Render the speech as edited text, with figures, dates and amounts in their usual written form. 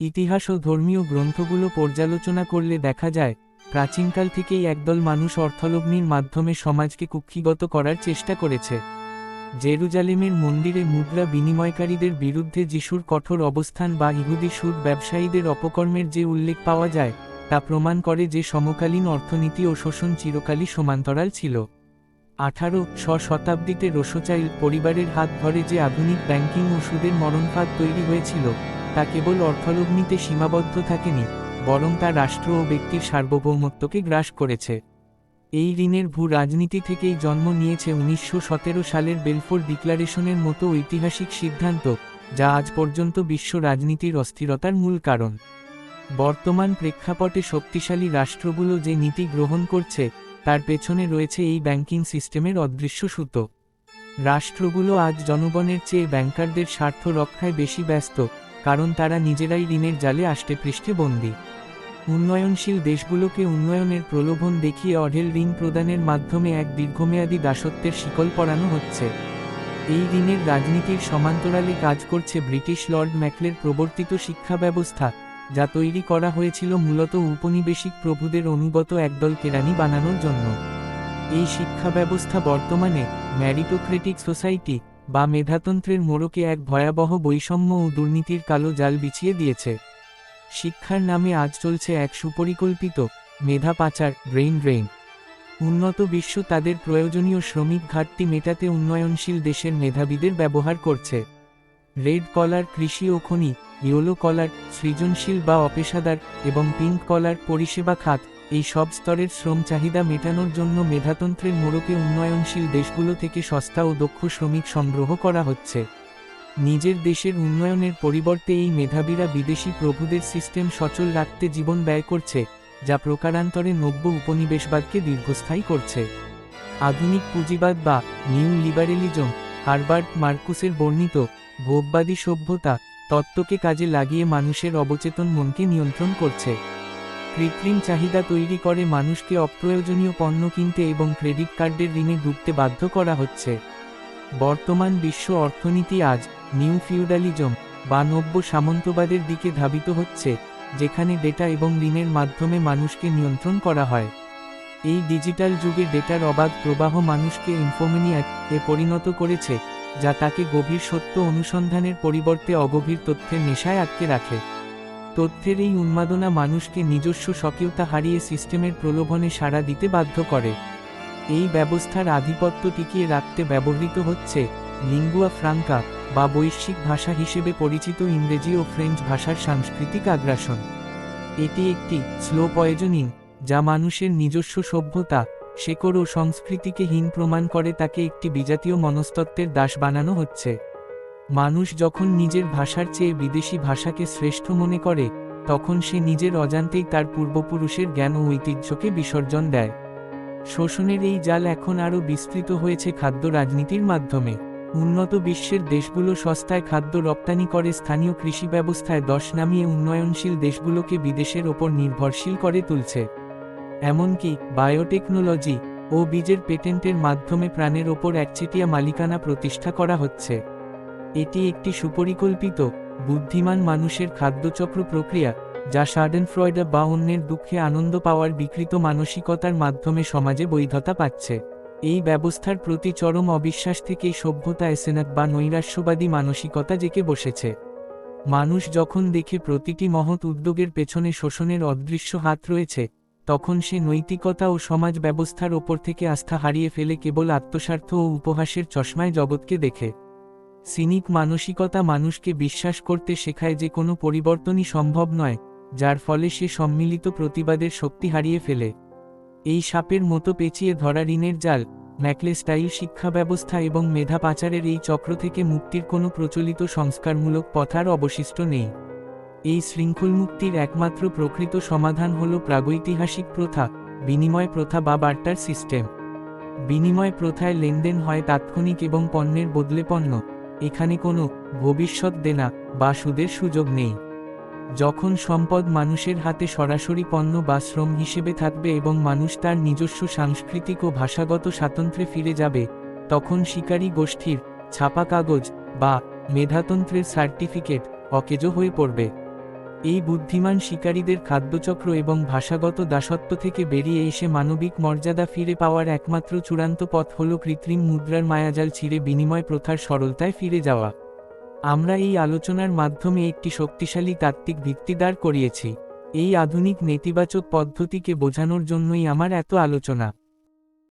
ইতিহাস ও ধর্মীয় গ্রন্থগুলো পর্যালোচনা করলে দেখা যায়, প্রাচীনকাল থেকেই একদল মানুষ অর্থলগ্নির মাধ্যমে সমাজকে কুক্ষিগত করার চেষ্টা করেছে। জেরুজালেমের মন্দিরে মুদ্রা বিনিময়কারীদের বিরুদ্ধে যিশুর কঠোর অবস্থান বা ইহুদি সুদ ব্যবসায়ীদের অপকর্মের যে উল্লেখ পাওয়া যায়, তা প্রমাণ করে যে সমকালীন অর্থনীতি ও শোষণ চিরকালই সমান্তরাল ছিল। 18শ শতাব্দীতে রোসচাইল্ড পরিবারের হাত ধরে যে আধুনিক ব্যাংকিং ও সুদের মরণফাঁদ তৈরি হয়েছিল, তা কেবল অর্থলগ্নিতে সীমাবদ্ধ থাকেনি, বরং তা রাষ্ট্র ও ব্যক্তির সার্বভৌমত্বকে গ্রাস করেছে। এই ঋণের রাজনীতি থেকেই জন্ম নিয়েছে 1917 সালের বেলফোর ডিক্লারেশনের মতো ঐতিহাসিক সিদ্ধান্ত, যা আজ পর্যন্ত বিশ্ব রাজনীতির অস্থিরতার মূল কারণ। বর্তমান প্রেক্ষাপটে শক্তিশালী রাষ্ট্রগুলো যে নীতি গ্রহণ করছে, তার পেছনে রয়েছে এই ব্যাংকিং সিস্টেমের অদৃশ্য সুতো। রাষ্ট্রগুলো আজ জনগণের চেয়ে ব্যাংকারদের স্বার্থ রক্ষায় বেশি ব্যস্ত, কারণ তারা নিজেরাই ঋণের জালে আষ্টেপৃষ্ঠে বন্দী। উন্নয়নশীল দেশগুলোকে উন্নয়নের প্রলোভন দেখিয়ে অঢেল ঋণ প্রদানের মাধ্যমে এক দীর্ঘমেয়াদী দাসত্বের শিকল পরানো হচ্ছে। এই ঋণের রাজনীতির সমান্তরালে কাজ করছে ব্রিটিশ লর্ড ম্যাকলের প্রবর্তিত শিক্ষা ব্যবস্থা, যা তৈরি করা হয়েছিল মূলত উপনিবেশিক প্রভুদের অনুগত একদল কেরানি বানানোর জন্য। এই শিক্ষা ব্যবস্থা বর্তমানে ম্যারিটোক্রেটিক সোসাইটি বা মেধাতন্ত্রের মোড়কে এক ভয়াবহ বৈষম্য ও দুর্নীতির কালো জাল বিছিয়ে দিয়েছে। শিক্ষার নামে আজ চলছে এক সুপরিকল্পিত মেধা পাচার, ব্রেইন ড্রেইন। উন্নত বিশ্ব তাদের প্রয়োজনীয় শ্রমিক ঘাটতি মেটাতে উন্নয়নশীল দেশের মেধাবীদের ব্যবহার করছে। রেড কলার কৃষি ও খনি, ইয়েলো কলার সৃজনশীল বা অপেশাদার এবং পিঙ্ক কলার পরিষেবা খাত, এই সব স্তরের শ্রম চাহিদা মেটানোর জন্য মেধাতন্ত্রের মোড়কে উন্নয়নশীল দেশগুলো থেকে সস্তা ও দক্ষ শ্রমিক সংগ্রহ করা হচ্ছে। নিজের দেশের উন্নয়নের পরিবর্তে এই মেধাবীরা বিদেশি প্রভুদের সিস্টেম সচল রাখতে জীবন ব্যয় করছে, যা প্রকারান্তরে নব্য উপনিবেশবাদকে দীর্ঘস্থায়ী করছে। আধুনিক পুঁজিবাদ বা নিউ লিবারেলিজম, হারবার্ট মার্কুসের বর্ণিত ভোগবাদী সভ্যতা তত্ত্বকে কাজে লাগিয়ে মানুষের অবচেতন মনকে নিয়ন্ত্রণ করছে। কৃত্রিম চাহিদা তৈরি করে মানুষকে অপ্রয়োজনীয় পণ্য কিনতে এবং ক্রেডিট কার্ডের ঋণে ডুবতে বাধ্য করা হচ্ছে। বর্তমান বিশ্ব অর্থনীতি আজ নিউ ফিউডালিজম বা নব্য সামন্তবাদের দিকে ধাবিত হচ্ছে, যেখানে ডেটা এবং ঋণের মাধ্যমে মানুষকে নিয়ন্ত্রণ করা হয়। এই ডিজিটাল যুগে ডেটার অবাধ প্রবাহ মানুষকে ইনফোম্যানিয়াক এ পরিণত করেছে, যা তাকে গভীর সত্য অনুসন্ধানের পরিবর্তে অগভীর তথ্যের নেশায় আটকে রাখে। তথ্যের এই উন্মাদনা মানুষকে নিজস্ব স্বকীয়তা হারিয়ে সিস্টেমের প্রলোভনে সাড়া দিতে বাধ্য করে। এই ব্যবস্থার আধিপত্য টিকিয়ে রাখতে ব্যবহৃত হচ্ছে লিঙ্গুয়া ফ্রাঙ্কা বা বৈশ্বিক ভাষা হিসেবে পরিচিত ইংরেজি ও ফ্রেঞ্চ ভাষার সাংস্কৃতিক আগ্রাসন। এটি একটি স্লো পয়জনিং, যা মানুষের নিজস্ব সভ্যতা, শেকড় ও সংস্কৃতিকে হীন প্রমাণ করে তাকে একটি বিজাতীয় মনস্তত্ত্বের দাস বানানো হচ্ছে। মানুষ যখন নিজের ভাষার চেয়ে বিদেশি ভাষাকে শ্রেষ্ঠ মনে করে, তখন সে নিজের অজান্তেই তার পূর্বপুরুষের জ্ঞান ও ঐতিহ্যকে বিসর্জন দেয়। শোষণের এই জাল এখন আরও বিস্তৃত হয়েছে খাদ্য রাজনীতির মাধ্যমে। উন্নত বিশ্বের দেশগুলো সস্তায় খাদ্য রপ্তানি করে স্থানীয় কৃষি ব্যবস্থায় দশ নামিয়ে উন্নয়নশীল দেশগুলোকে বিদেশের ওপর নির্ভরশীল করে তুলছে। এমনকি বায়োটেকনোলজি ও বীজের পেটেন্টের মাধ্যমে প্রাণের ওপর একচেটিয়া মালিকানা প্রতিষ্ঠা করা হচ্ছে। এটি একটি সুপরিকল্পিত, বুদ্ধিমান মানুষের খাদ্যচক্র প্রক্রিয়া, যা শার্ডেনফ্রয়েড বা অন্যের দুঃখে আনন্দ পাওয়ার বিকৃত মানসিকতার মাধ্যমে সমাজে বৈধতা পাচ্ছে। এই ব্যবস্থার প্রতি চরম অবিশ্বাস থেকেই সভ্যতা এসেনাক বা নৈরাশ্যবাদী মানসিকতা জেঁকে বসেছে। মানুষ যখন দেখে প্রতিটি মহৎ উদ্যোগের পেছনে শোষণের অদৃশ্য হাত রয়েছে, তখন সে নৈতিকতা ও সমাজ ব্যবস্থার ওপর থেকে আস্থা হারিয়ে ফেলে কেবল আত্মস্বার্থ ও উপহাসের চশমায় জগৎকে দেখে। সিনিক মানসিকতা মানুষকে বিশ্বাস করতে শেখায় যে কোনো পরিবর্তনই সম্ভব নয়, যার ফলে সে সম্মিলিত প্রতিবাদের শক্তি হারিয়ে ফেলে। এই সাপের মতো পেঁচিয়ে ধরা ঋণের জাল, ম্যাকলে স্টাইল শিক্ষা ব্যবস্থা এবং মেধা পাচারের এই চক্র থেকে মুক্তির কোনো প্রচলিত সংস্কারমূলক পথ আর অবশিষ্ট নেই। এই শৃঙ্খলমুক্তির একমাত্র প্রকৃত সমাধান হল প্রাগৈতিহাসিক প্রথা, বিনিময় প্রথা বা বার্টার সিস্টেম। বিনিময় প্রথায় লেনদেন হয় তাৎক্ষণিক এবং পণ্যের বদলে পণ্য। এখানে কোনো ভবিষ্যৎ দেনা বা সুদের সুযোগ নেই। যখন সম্পদ মানুষের হাতে সরাসরি পণ্য বা শ্রম হিসেবে থাকবে এবং মানুষ তার নিজস্ব সাংস্কৃতিক ও ভাষাগত স্বাতন্ত্র্যে ফিরে যাবে, তখন শিকারী গোষ্ঠীর ছাপা কাগজ বা মেধাতন্ত্রের সার্টিফিকেট অকেজো হয়ে পড়বে। এই বুদ্ধিমান শিকারীদের খাদ্যচক্র এবং ভাষাগত দাসত্ব থেকে বেরিয়ে এসে মানবিক মর্যাদা ফিরে পাওয়ার একমাত্র চূড়ান্ত পথ হল কৃত্রিম মুদ্রার মায়াজাল ছিঁড়ে বিনিময় প্রথার সরলতায় ফিরে যাওয়া। আমরা এই আলোচনার মাধ্যমে একটি শক্তিশালী তাত্ত্বিক ভিত্তি দাঁড় করিয়েছি। এই আধুনিক নেতিবাচক পদ্ধতিকে বোঝানোর জন্যই আমার এত আলোচনা।